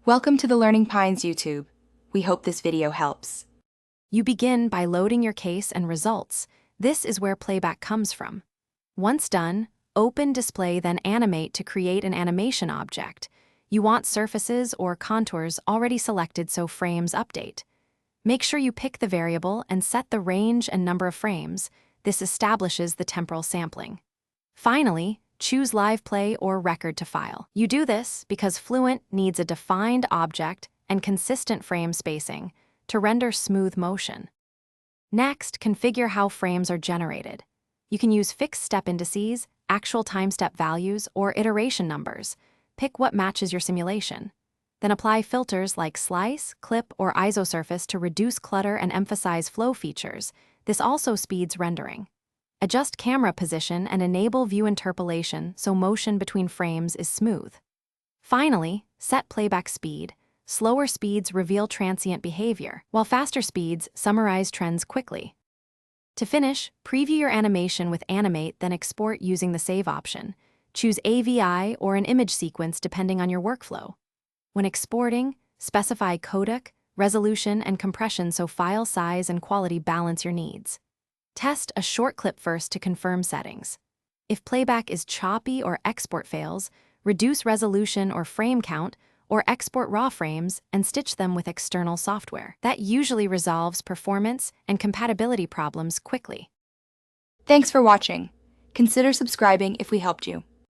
Welcome to the Learning Pines YouTube. We hope this video helps. You begin by loading your case and results. This is where playback comes from. Once done, open Display, then Animate to create an animation object. You want surfaces or contours already selected so frames update. Make sure you pick the variable and set the range and number of frames. This establishes the temporal sampling. Finally, choose Live Play or Record to file. You do this because Fluent needs a defined object and consistent frame spacing to render smooth motion. Next, configure how frames are generated. You can use fixed step indices, actual time step values, or iteration numbers. Pick what matches your simulation. Then apply filters like Slice, Clip, or Isosurface to reduce clutter and emphasize flow features. This also speeds rendering. Adjust camera position and enable view interpolation so motion between frames is smooth. Finally, set playback speed. Slower speeds reveal transient behavior, while faster speeds summarize trends quickly. To finish, preview your animation with Animate, then export using the Save option. Choose AVI or an image sequence depending on your workflow. When exporting, specify codec, resolution, and compression so file size and quality balance your needs. Test a short clip first to confirm settings. If playback is choppy or export fails, reduce resolution or frame count, or export raw frames and stitch them with external software. That usually resolves performance and compatibility problems quickly. Thanks for watching. Consider subscribing if we helped you.